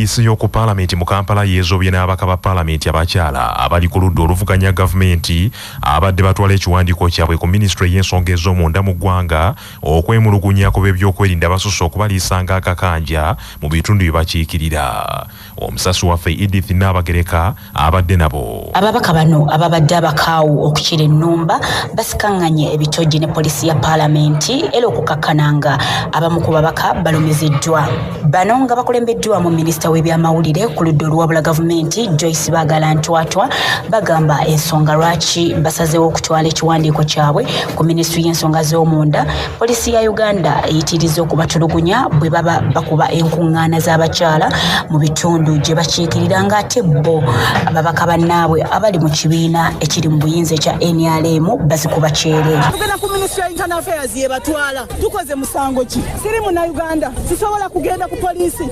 Poliisi y'oku Paalamenti mu Kampala Yezobye n'ababaka ba Paalamenti abakyala abali ku ludda oluvuganya gavumenti abadde batwala ekiwandiiko kyabwe ku Minisitule y'ensonga ez'omunda mu ggwanga okwemulugunya ku b'ebyokwerinda basusse okubaliisanga akakanja mu bitundu bye bakiikirira. Omusasi waffe Edith Nnabagereka abadde nabo. Ababaka bano ababadde abakaawu okukira ennumba basikanganye ebitogi ne poliisi ya Paalamenti era okukakkananga abamu ku babaka balumiziddwa. Bano nga bakulembeddwa mu Minisita w'ebyamawulire ku ludda olwabula gavumenti Joyce Baagala Ntwatwa bagamba ensonga lwaki basazeewo okutwala ekiwandiiko kyabwe ku Minisitule y'ensonga z'omunda poliisi ya Uganda eyitiriza okubatulugunya bwe baba bakuba enkuŋŋaana z'abakyala mu bitundu gye bakiikirira ng'ate bo ababaka bannaabwe abali mu kibiina ekiri mu buyinza ekya NRM bazikuba kyere. Tugenda ku Minisitule y'Internal Affairs yebatwala tukoze musango ki siri Munnayuganda sisobola kugenda ku poliisi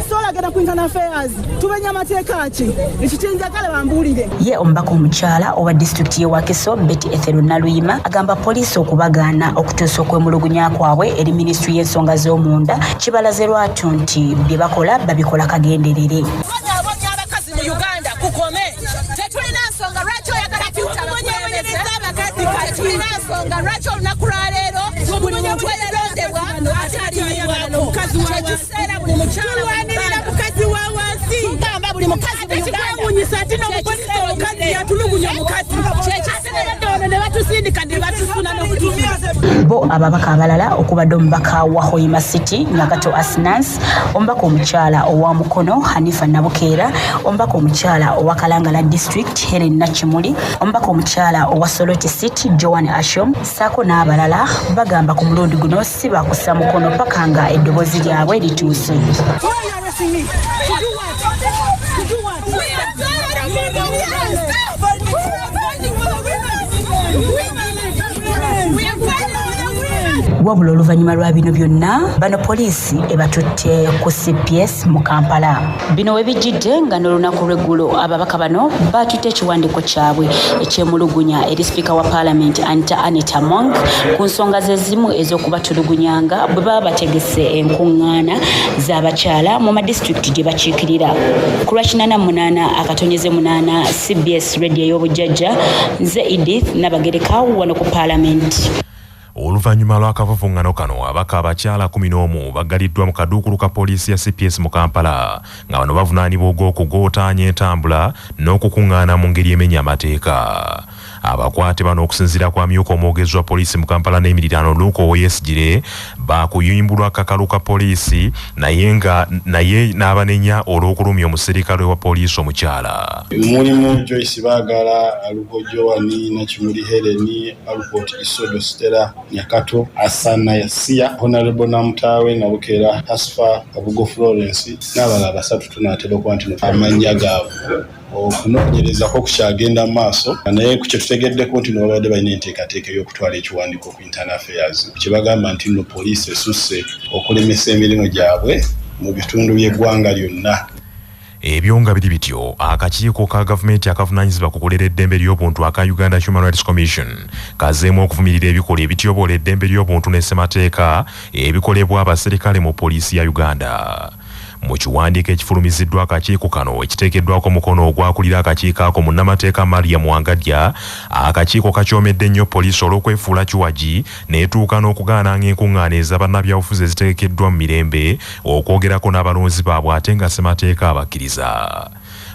sobola genda ku Internal Affairs tubenya amateeka ki ekitenjagala bambuulire. Ye omubaka omukyala owa disitulikiti y'e Wakiso Betty Ethel Naluyima agamba poliisi okubagaana okutuusa okwemulugunya kwabwe eri Minisitule y'ensonga z'omunda kibalaze lwatu nti bye bakola babikola kagenderere. Abakazi mu Uganda kukome tetulina nsonga lwaki oyagala tutabonyereza abakazi tetulina nsonga lwaki olunaku lwaleero buli muntu eyalondebwa ataliiwano kyekiseera buli mukyala mukazi wa wansi tugamba buli mukazi mu Uganda ate n'omupolisi omukazi yatulugunya omukazi kyekiseera ono ne batusindika ne batusuna n'okutumya. Bo ababaka abalala okubadde omubaka wa Hoima City Nyagato Asinas, omubaka omukyala owa Mukono Hanifa Nabukeera, omubaka omukyala owa Kalangala District Helen Nachimuli, omubaka omukyala owa Soroti City Joan Ashom, saako n'abalala bagamba ku mulundi guno si bakussa mukono paka nga eddoboozi lyabwe lituuse. Wabula oluvannyuma lwa bino byonna bano poliisi ebatutte ku CPS mu Kampala. Bino we bijjidde nga n'olunaku lw'eggulo ababaka bano batutte ekiwandiiko kyabwe ekyemulugunya eri sipiika wa Paalamenti Anita Among ku nsonga ze zimu ez'okubatulugunyanga bwe baba bategese enkuŋŋaana z'abakyala mu madisitulikiti gye bakiikirira. Ku lwa 88 CBS Radio y'obujjajja nze Edith Nnabagereka wano ku Paalamenti. Oluvannyuma lw'akavuvuŋŋano kano abaka abakyala 11 baggaliddwa mu kaduukulu ka poliisi ya CPS mu Kampala nga bano bavunaanibwa ogw'okugootaanya entambula n'okukuŋŋaana mu ngeri emenya amateeka. Abakwate bano okusinziira kwa myuka omwogezi wa poliisi mu Kampala n'emirirano Luko Oyesgire bakuyimbulwa akakalu ka poliisi naye n'abanenya olw'okulumya omuserikale wa poliisi omukyala. Mulimu Joyce Baagala, Aluko Joani, Nachimuli Heleni, Alupoti Isodo Stella Nyakato, Asana Yasia, Honorable Namutawe Nabukeera Asfa Kabugo Florence n'abalala basatu tunaatera okuba nti amannya gaabwe okunoonyereza ko kukyagenda maaso naye ku kye tutegeddeko nti babadde balina enteekateeka y'okutwala ekiwandiiko ku Internal Affairs kye bagamba nti nno poliisi esusse okulemesa emirimu gyabwe mu bitundu by'eggwanga lyonna. Ebyo nga biri bityo akakiiko ka gavumenti akavunaanyizibwa ku kulera eddembe ly'obuntu aka Uganda Human Rights Commission kazeemu okuvumirira ebikola ebityoboola eddembe ly'obuntu n'essemateeka ebikolebwa abaserikale mu poliisi ya Uganda. Mu kiwandiiko ekifulumiziddwa akakiiko kano ekiteekeddwako mukono ogwakulira akakiiko ako munnamateeka Maria Mwangadya, akakiiko kakyomedde nnyo poliisi olw'okwefuula kiwagi n'etuuka n'okugaananga enkuŋŋaana ez'abannabyabufuzi eziteekeddwa mu mirembe okwogerako n'abalonzi baabwe ate nga ssemateeka abakkiriza.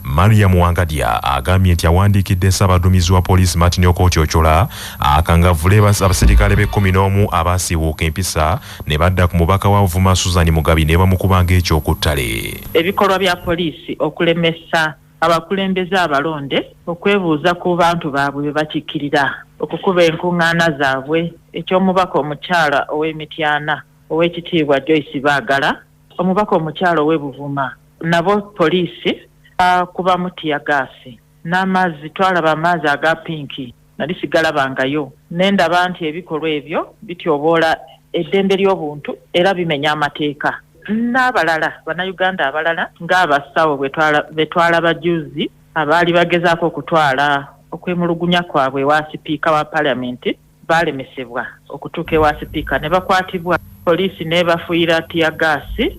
Maria Mwangadya agambye nti awandiikidde Ssaabaduumizi wa poliisi Martin Okotyochola akangavvule abaserikale b'11 abaasiiwuuka empisa ne badda ku mubaka wa Vuma Susan Mugabi ne bamukubanga ekyokuttale. Ebikolwa bya poliisi okulemesa abakulembeze abalonde okwebuuza ku bantu baabwe be bakiikirira okukuba enkuŋŋaana zaabwe eky'omubaka omukyala ow'Emityana ow'ekitiibwa Joyce Baagala, omubaka omukyala ow'Ebuvuma nabo poliisi kuba mutiya gaasi n'amazzi twalaba amazzi aga pinki nali sigalabangayo n'endaba nti ebikolwa ebyo bityoboola eddembe ly'obuntu era bimenya amateeka. N'abalala bannayuganda abalala ng'abasawo bwe twalaba juzi abaali bagezaako okutwala okwemulugunya kwabwe wa sipiika wa Paalamenti balemesebwa okutuuka ewa sipiika ne bakwatibwa poliisi n'ebafuuyira tiya gaasi.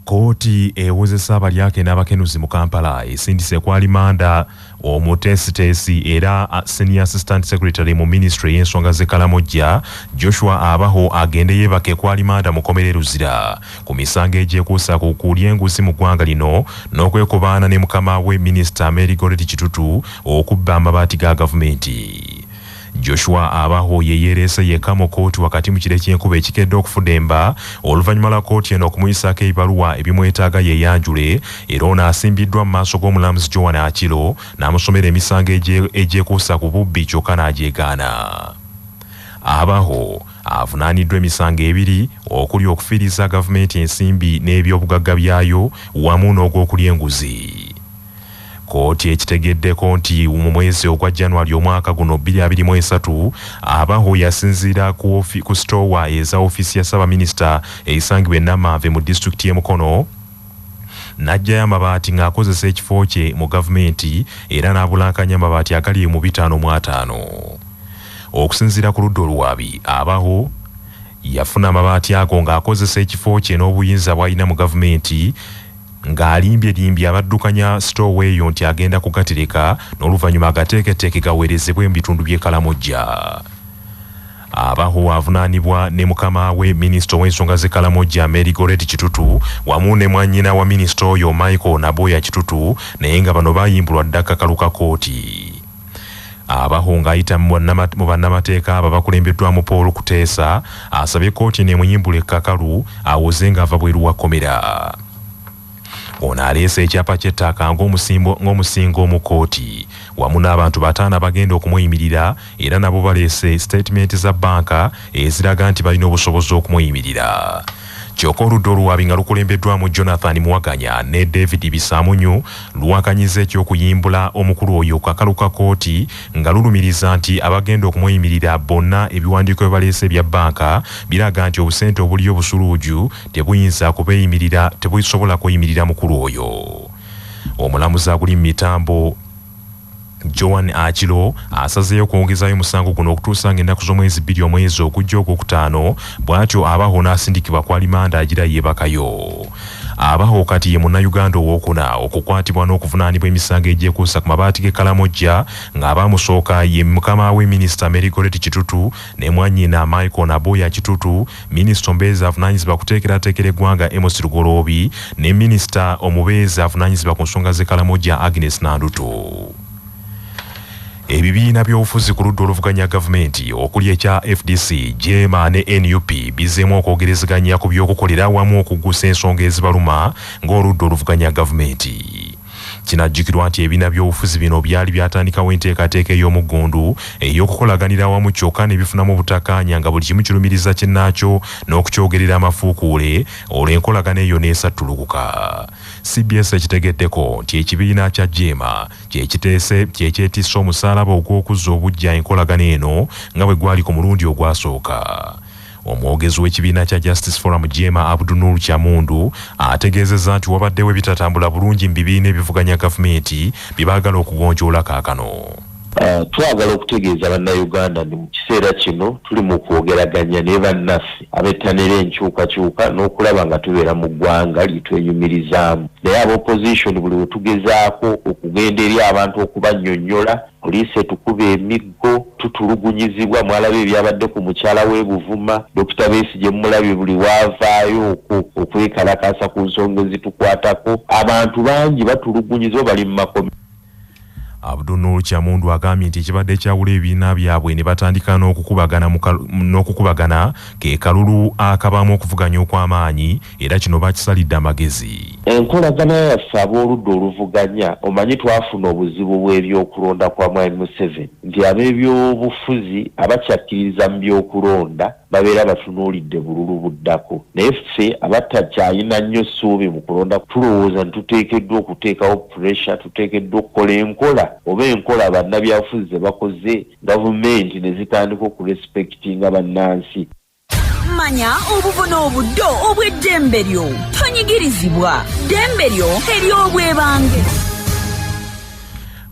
Kooti ewozesa abalyake n'abakenuzi mu Kampala esindise kwalimanda omutesitesi era senior assistant secretary mu ministry y'ensonga z'Ekalamojja Joshua Abaho agende yeebake kwalimanda mukomere Luzira ku misango egyekuusa ku kulya enguzi mu ggwanga lino n'okwekobaana ne mukama we Minisita Mary Goretti Kitutu okubba amabaati ga gavumenti. Joshua Abaho yeyeerese yekka mu kooti wakati mu kire ky'enkuba ekikedde okufudemba oluvannyuma lwa kooti eno okumuyisaako ebibaluwa ebimwetaaga yeeyanjule era ono asimbiddwa mu maaso g'omulamuzi Joan Akilo n'amusomera emisango egyekuusa ku bubbi kyokka n'agyegaana. Abaho avunaaniddwa emisango ebiri okuli okufiiriza gavumenti ensimbi n'ebyobugagga byayo wamu n'ogw'okulya enguzi. Kooti ekitegeddeko nti mu mwezi ogwa January omwaka guno 2023 Abaho yasinziira ku sitowa eza ofiisi ya Ssaabaminisita eyisangibwa e Namanve mu disitulikiti y'e Mukono n'ajjayo amabaati ng'akozesa ekifo kye mu gavumenti era n'abulankanya amabaati agali mu 5,500. Okusinziira ku ludda oluwaabi, Abaho yafuna amabaati ago ng'akozesa ekifo kye n'obuyinza bw'alina mu gavumenti ng'alimbye abaddukanya sitowa eyo nti agenda kugatereka n'oluvannyuma agateeketeeke gaweerezebwe mu bitundu by'e Kalamojja. Abaho avunaanibwa ne mukama we Minisita w'ensonga z'e Kalamojja Mary Goretti Kitutu wamu ne mwannyina wa minisita oyo Michael Naboya Kitutu naye nga bano baayimbulwa dda kakalu ka kooti. Abaho ng'ayita mu bannamateeka abo bakulembeddwamu Paul Kuteesa asabye kooti n'emuyimbula ekkakalu awoze ng'ava bweru wa kkomera. Ono aleese ekyapa ky'ettaka ng'omusingo mu kooti wamu n'abantu 5 bagenda okumuyimirira era nabo baleese statement za bbanka eziraga nti balina obusobozi okumuyimirira. Kyokka oludda oluwaabi nga lukulembeddwamu Jonathan Muwaganya ne David Bisamunyu luwakanyiza ekyokuyimbula omukulu oyo kakalu ka kooti nga lulumiriza nti abagenda okumuyimirira bonna ebiwandiiko bye baleese ebya bbanka biraga nti obusente obuliyo busuluuju tebusobola kuyimirira mukulu oyo. Omulamuzi aguli mu mitambo Joan Akilo asazeeyo okwongezayo musango guno okutuusa ng'ennaku z'omwezi 2 omwezi ogujja ogwokutaano bw'atyo Abaho n'asindikibwa kwalimanda agira yeebakayo. Abaho kati ye munnayuganda owookuna okukwatibwa n'okuvunaanibwa emisango egyekuusa ku mabaati g'e Kalamojja ng'abaamusooka ye mukama we Minisita Mary Goretti Kitutu ne mwannyina Michael Naboya Kitutu, Minisita omubeezi avunaanyizibwa kuteekerateekera eggwanga Amos Lugoloobi ne Minisita omubeezi avunaanyizibwa ku nsonga z'e Kalamojja Agnes Nandutu. Ebibiina by'obufuzi ku ludda oluvuganya gavumenti okuli ekya FDC, JEMA ne NUP bizeemu okwogerezeganya ku by'okukolera awamu okuggusa ensonga ezibaluma ng'oludda oluvuganya gavumenti. Kinajjukirwa nti ebibiina by'obufuzi bino byali byatandikawo enteekateeka ey'omuggundu ey'okukolaganira awamu kyokka ne bifunamu obutakkaanya nga buli kimu kirumiriza kinnaakyo n'okukyogerera amafuukuule olw'enkolagana eyo n'esattulukuka. CBS ekitegeddeko nti ekibiina kya JEMA kyekyetisse omusaalaba ogw'okuzza obujja enkolagana eno nga bwe gwali ku mulundi ogwasooka. Omwogezi w'ekibiina kya Justice Forum JEMA Abdunur Kyamundu ategeezezza nti wabaddewo ebitatambula bulungi mu bibiina ebivuganya gavumenti bye baagala okugonjoola kaakano. Twagala okutegeeza bannayuganda nti mu kiseera kino tuli mu kwogeraganya ne bannaffe abettanira enkyukakyuka n'okulaba nga tubeera mu ggwanga litwenyumirizaamu. Naye ab'opposition buli we tugezaako okugenda eri abantu okubannyonnyola poliisi etukuba emiggo tutulugunyizibwa. Mwalaba ebyabadde ku mukyala w'e Buvuma Dr. Besigye mulabye buli waavaayo okwekalakasa ku nsonga ezitukwatako. Abantu bangi batulugunyizibwa bali mu makomera. Abdunur Kyamundu agambye nti ekibadde kyawula ebibiina byabwe ne batandika n'okukubagana ke kalulu akabaamu okuvuganya okw'amaanyi era kino bakisalidde amagezi. Enkolagana yaffe ab'oludda oluvuganya omanyi twafuna obuzibu bw'ebyokulonda kwa Mwami Museveni nti ab'ebyobufuzi abakyakkiriza mu byokulonda babeera batunuulidde bululu buddako. Naye ffe abatakyalina nnyo ssuubi mu kulonda tulowooza nti tuteekeddwa okuteekawo pressure, tuteekeddwa okukola enkola oba enkola bannabyabufuzi ze bakoze gavumenti ne zitandika okurespectinga bannansi. Manya obuvuna obuddo obw'eddembe lyo tonyigirizibwa, ddembe lyo ery'obwebange.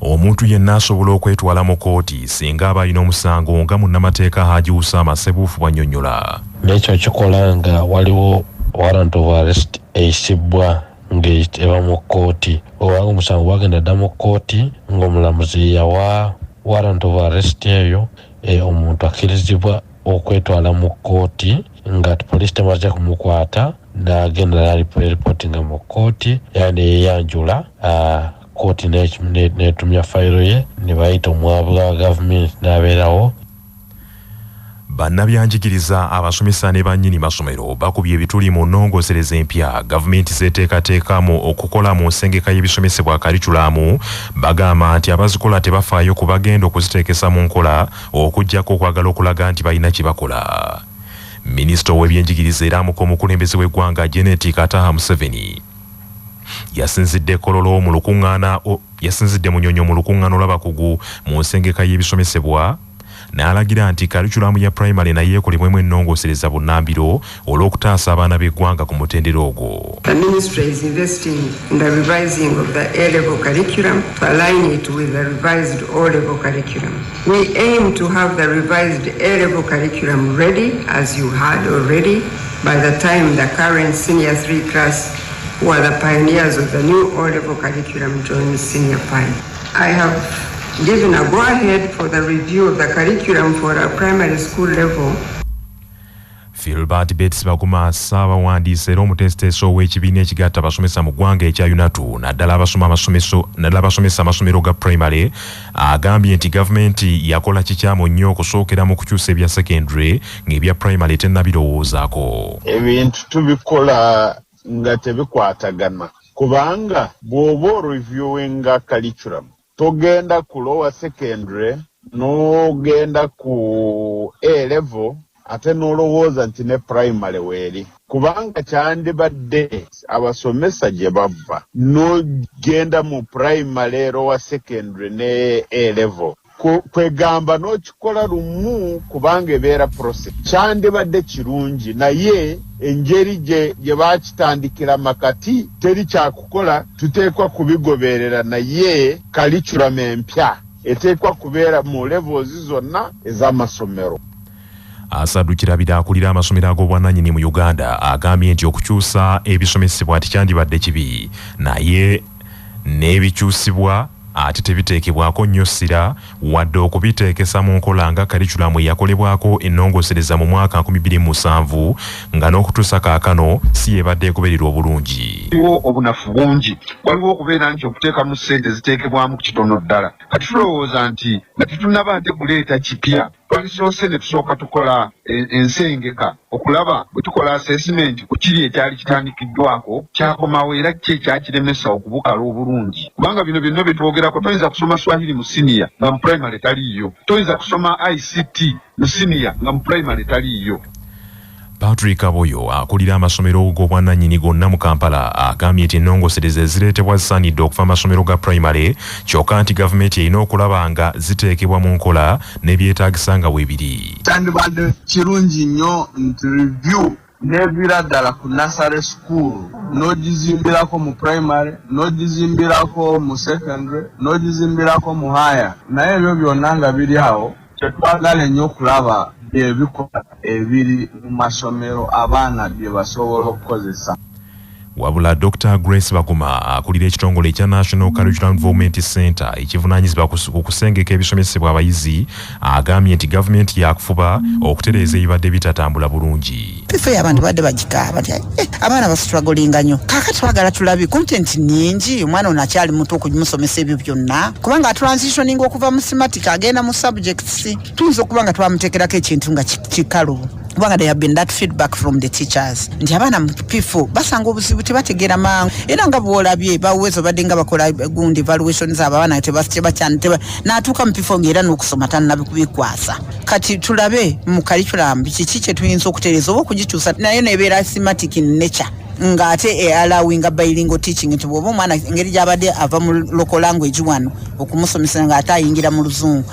Omuntu yenna asobola okwetwala mu kooti singa aba alina omusango nga munnamateeka Haji Usama Sebuufu bw'annyonnyola. N'ekyo kikola nga waliwo warrant of arrest eisibwa ng'eba mu kkooti obanga omusango gwagenda dda mu kkooti ng'omulamuzi yawa warrant of arrest eyo omuntu akkirizibwa okwetwala mu kkooti nga poliisi temaze kumukwata n'agenda n'alipotinga mu kkooti era neyeyanjula kkooti n'etumya fayiro ye ne bayita omwavu wa gavumenti n'abeerawo. Bannabyanjigiriza abasomesa ne bannyini masomero bakubye ebituli mu nnongosereza empya gavumenti zeeteekateekamu okukola mu nsengeka y'ebisomesebwa kalikulamu bagamba nti abazikola tebafaayo ku bagenda okuziteekesa mu nkola okuggyako okwagala okulaga nti balina kye bakola. Minisita w'ebyenjigiriza era omukulembeze w'eggwanga Janet Kataha Museveni yasinzidde munyonyo mu lukuŋŋaano lw'abakugu mu nsengeka y'ebisomesebwa n'alagira nti kalikulamu ya primary naye ekolebwemu ennongosereza bunnambiro olw'okutaasa abaana b'eggwanga ku mutendera ogwo. The ministry is investing in the revising of the A-level curriculum to align it with the revised O-level curriculum. We aim to have the revised A-level curriculum ready, as you had already, by the time the current senior 3 class, who are the pioneers of the new O-level curriculum, join senior pi. I have given a go-ahead for the review of the curriculum for our primary school level. Filbert Bates Baguma Ssabawandiise era omutesiteeso w'ekibiina ekigatta abasomesa mu ggwanga ekya UNATU naddala abasomesa amasomero ga primary agambye nti gavumenti yakola kikyamu nnyo okusookera mu kukyusa ebya secondary ng'ebya primary tennabirowoozaako. Ebintu tubikola nga tebikwatagana kubanga bw'oba oreviewinga curriculum togenda ku lower secondary n'ogenda ku A-level ate n'olowooza nti ne primary weeri kubanga kyandibadde abasomesa gye bava n'ogenda mu primary lower secondary ne A-level kwegamba n'okikola lumu kubanga ebeera process kyandibadde kirungi naye engeri gye baakitandikira makati teri kyakukola tuteekwa kubigoberera naye curriculum empya eteekwa kubeera mu levels zonna ez'amasomero. Asaddukirabira akulira amasomero ag'obwannannyini mu Uganda agambye nti okukyusa ebisomesebwa tekyandibadde kibi naye n'ebikyusibwa ate tebiteekebwako nnyo ssira wadde okubiteekesa mu nkola nga kalikulamu eyakolebwako ennongosereza mu mwaka 2007 nga n'okutuusa kaakano si yebadde egobererwa obulungi. Waliwo obunafu bungi, waliwo okubeera nti okuteekamu ssente ziteekebwamu ku kitono ddala. Kati tulowooza nti nga tetunnaba ate kuleeta kipya twalisoose ne tusooka tukola ensengeka okulaba bwe tukola assessment ku kiri ekyali kitandikiddwako kyakomawo era ki ekyakiremesa okubukala obulungi kubanga bino byonna bye twogerako toyinza kusoma Swahili mu senior nga mu primary taliiyo, toyinza kusoma ICT mu senior nga mu primary taliiyo. Patrick Aboyo akulira amasomero g'obwannannyini gonna mu Kampala agambye nti ennongosereza ezireetebwa zisaanidde okuva amasomero ga primary kyokka nti gavumenti erina okulaba nga ziteekebwa mu nkola n'ebyetaagisa nga weebiri. Kyandibadde kirungi nnyo nti review n'eviira ddala ku nursery school n'ogizimbirako mu primary n'ogizimbirako mu secondary n'ogizimbirako mu higher naye ebyo byonna nga biri awo kyetwagala ennyo okulaba ebikola ebiri mu masomero abaana bye basobola okukozesa. Wabula Dr. Grace Baguma akulira ekitongole ekya National Curriculum Development Center ekivunaanyizibwa ku kusengeka ebisomesebwa abayizi agambye nti gavumenti yakufuba okutereeza ebibadde bitatambula bulungi. Tufe abantu badde bagikaaba bati abaana bastrugglinga nnyo kaakati twagala tulabi content nnyingi omwana ono akyali muto okumusomesa ebyo byonna kubanga transitioning okuva mu thematic agenda mu subjects tuyinza okuba nga twamuteekerako ekintu nga kikalu kubanga there have been that feedback from the teachers nti abaana mu P4 basanga obuzibu tebategeera mangu era nga bwolabye bawezo badde nga bakola gundi evaluations abaana n'atuuka mu P4 ng'era n'okusoma tannabikubikwasa kati tulabe mu curriculum kiki kye tuyinza okutereeza oba okugikyusa nayo nebeera thematic in nature ng'ate allowing bilingual teaching nti bw'oba omwana engeri gy'abadde ava mu local language wano okumusomesa ng'ate ayingira mu luzungu.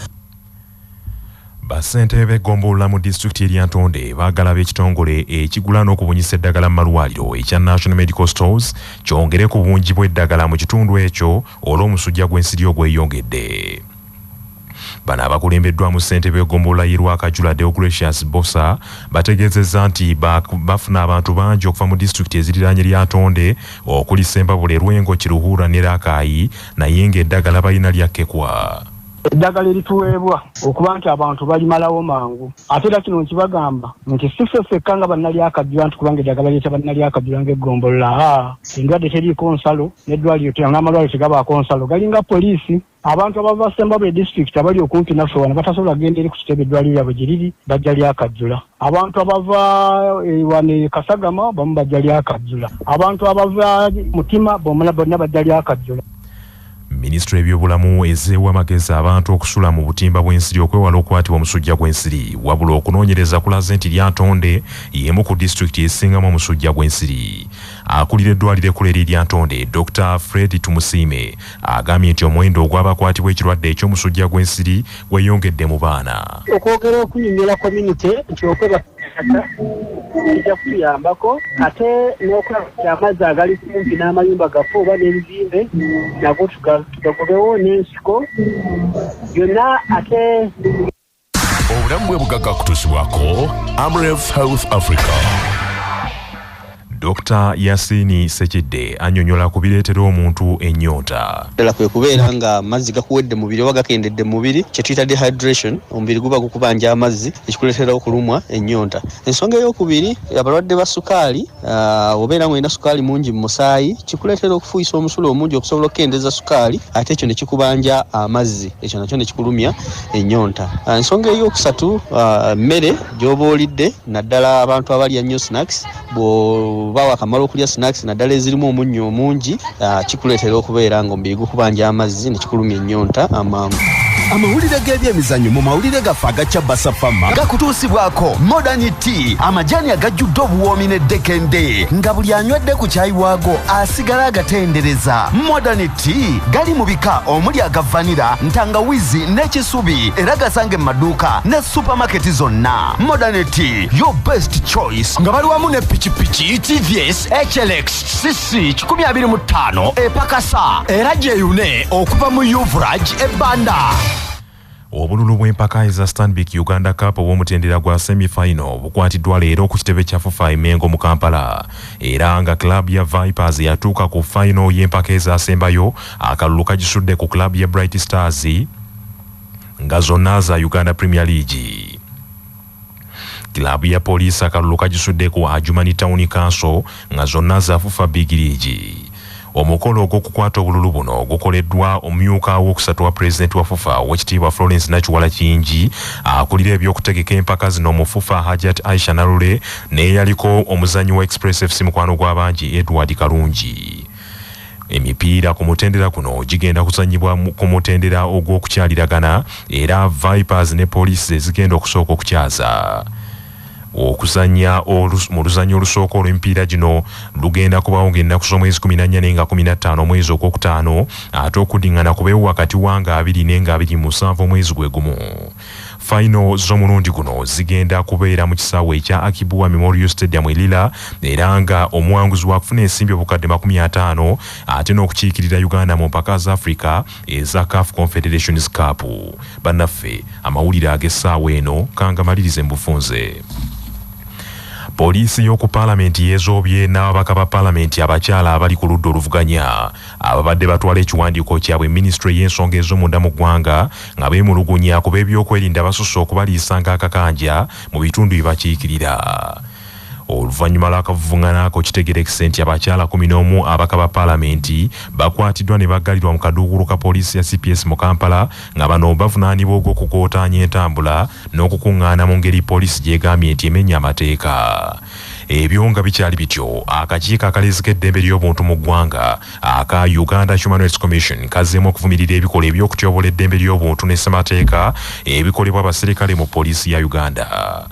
Basentebe b'eggombolola mu disitulikiti erya Ntonde baagala b'ekitongole ekigula n'okubunyisa eddagala mu malwaliro ekya National Medical Stores kyongere ku bungi bw'eddagala mu kitundu ekyo olw'omusujja gw'ensiri ogweyongedde. Bano abakulembeddwamu ssentebe w'eggombolola y'e Rwakajula Deogratius Bosa bategeezezza nti bafuna abantu bangi okuva mu disitulikiti eziriraanye Lyatonde okuli Ssembabule, Lwengo, Kiruhura ne Rakai naye ng'eddagala balina lyakkekwa. Eddagala erituweebwa okuba nti abantu balimalawo mangu ate era kino nkibagamba nti si ffekka nga bannalyakajula nti kubanga eddagala lyeta bannalyakajula ng'eggombolola endwadde teriiko nsalo n'eddwaliro n'amalwaliro tegabaako nsalo galinga poliisi. Abantu abava Ssembabule district abali okumpi naffe wano batasobola kugenda eri ku kitebe eddwaliro lyabwe gye liri bajja Lyakajula. Abantu abava wano Kasagama bamu bajja Lyakajula. Abantu abava Mutima bonna bajja Lyakajula. Minisitule y'ebyobulamu ezzeewo amagezi abantu okusula mu butimba bw'ensiri okwewala okukwatibwa omusujja gw'ensiri wabula okunoonyereza kulaze nti Lyatonde y'emu ku disitulikiti esingamu omusujja gw'ensiri. Akulira eddwaliro ekkulu eri Lyatonde Dr. Fred Tumusiime agambye nti omuwendo ogw'abakwatibwa ekirwadde eky'omusujja gw'ensiri gweyongedde mu baana. Okwogera okunyonnyola community nti okwebakata kijja kutuyambako ate n'okulaba nti amazzi agali kumpi n'amayumba gaffe oba n'ebizimbe nago tugagobewo n'ensiko byonna ate obulamu bwe bugagga kutuusibwako Amref Health Africa. Dr. Yasini Sekidde annyonnyola ku bireetera omuntu ennyonta. Ddala kwe kubeera nga amazzi gakuwedde mu mubiri oba gakendedde mu mubiri kye tuyita dehydration, omubiri guba gukubanja amazzi ekikuleetera okulumwa ennyonta. Ensonga ey'okubiri abalwadde ba sukaali obeera ng'olina sukaali mungi mu musaayi kikuleetera okufuuyisa omusulo omungi okusobola okukendeza sukaali ate ekyo ne kikubanja amazzi ekyo nakyo ne kikulumya ennyonta. Ensonga ey'okusatu mmere gy'oba olidde naddala abantu abalya nnyo snacks bawa akamala okulya snacks naddala ezirimu omunnyo omungi kikuleetera okubeera nga omubiri gukubanja amazzi ne kikulumya ennyonta amangu. Amawulire g'ebyemizannyo mu mawulire gaffe agakya Basafama gakutuusibwako Modern Tea, amajaani agajjudde obuwoomi n'eddekende nga buli anywedde ku caayi waago asigala agatendereza. Modern Tea gali mu bika omuli aga vanilla, ntangawizi n'ekisubi era gasange mu maduuka ne supamaketi zonna. Modern Tea, your best choice. Nga bali wamu ne pikipiki TVS HLX CC 125 epakasa era gyeyune okuva mu Yuvraj ebbanda. Obululu bw'empaka eza Stanbic Uganda Cup obw'omutendera gwa semi-final bukwatiddwa leero ku kitebe kya FUFA Mengo mu Kampala era nga club ya Vipers yatuuka ku final y'empaka ezaasembayo akalulu kagisudde ku club ya Bright Stars nga zonna za Uganda Premier League. Club ya Police akalulu kagisudde ku Adjumani Town Council nga zonna za FUFA Big League. Omukolo ogw'okukwata obululu buno gukoleddwa omumyuka w'okusatu wa pulezidenti wa FUFA Oweekitiibwa Florence Nakiwala Kingi akulira ebyokutegeka empaka zino mu FUFA Hajat Aisha Nalule n'eyaliko omuzannyi wa Express FC mukwano gw'abangi Edward Kalungi. Emipiira ku mutendera guno gigenda kuzannyibwa ku mutendera ogw'okukyaliragana era Vipers ne Police zigenda okusooka okukyaza. Okuzanya mu luzannya olusooka olw'emipiira gino lugenda kubawo ng'ennaku z'omwezi 14 nenga 15 omwezi ogwokutaano ate okuddingana kubeewo wakati wa nga 2 nenga 27 omwezi gwe gumu. Final z'omulundi guno zigenda kubeera mu kisaawe ekya Akibuwa Memorial Stadium Elila era nga omuwanguzi wakufuna ensimbi obukadde 50 ate n'okukiikirira Uganda mu mpaka za Africa eza CAF Confederations Cup. Bannaffe amawulire ag'essaawa eno kangamalirize mu bufunze. Poliisi y'oku Paalamenti Yezobye n'ababaka ba Paalamenti abakyala abali ku ludda oluvuganya ababadde batwala ekiwandiiko kyabwe Ministry y'ensonga ez'omunda mu ggwanga nga beemulugunya ku b'ebyokwerinda basusse okubaliisa ng'akakanja mu bitundu bye bakiikirira. Oluvannyuma lw'akavuvuŋŋana ako kitegerekese nti abakyala 11 abaka ba Paalamenti bakwatiddwa ne baggalirwa mu kaduukulu ka poliisi ya CPS mu Kampala nga bano bavunaanibwa ogw'okukootaanya entambula n'okukuŋŋaana mu ngeri poliisi gy'egambye nti emenya amateeka. Ebyo nga bikyali bityo akakiiko akaleezeka eddembe ly'obuntu mu ggwanga aka Uganda Human Rights Commission kazzeemu okuvumirira ebikolwa eby'okutyobola eddembe ly'obuntu ne ssemateeka ebikolebwa abaserikale mu poliisi ya Uganda.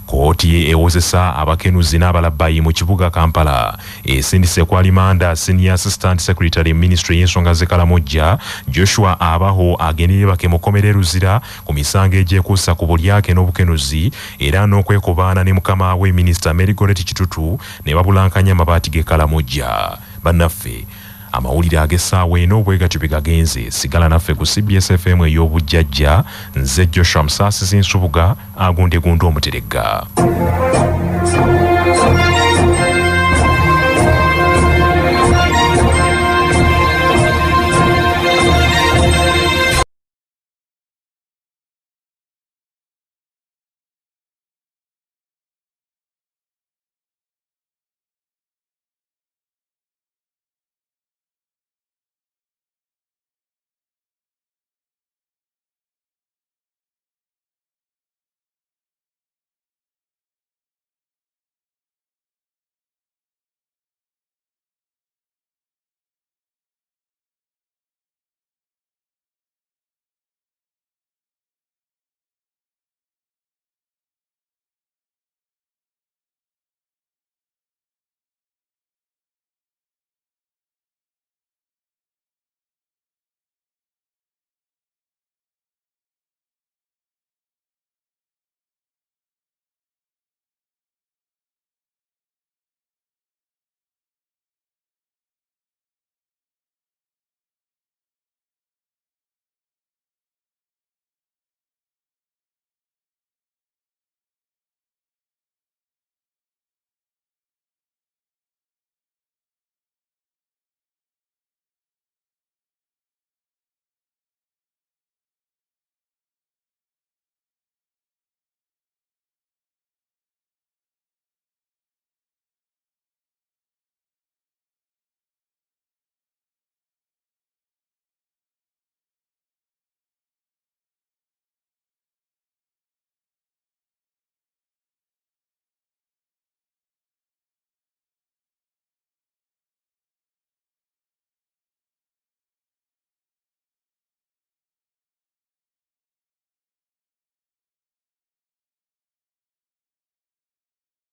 Kooti ewozesa abakenuzi n'abalabbayi mu kibuga Kampala esindise Kwalimanda Senior Assistant Secretary Ministry y'ensonga z'Ekalamojja Joshua Abaho agendeye bake mukomere Ruzira ku misango egyekuusa ku bulyake n'obukenuzi era n'okwekobaana ne mukama we Minister Mary Goretti Kitutu ne babulankanya amabaati g'Ekalamojja. Bannaffe amawulire ag'essaawa eno bwe gatyo bwe gagenze. Sigala naffe ku CBS FM ey'obujjajja. Nze Joshua Musaasisi Nsubuga agundegunda omuteregga.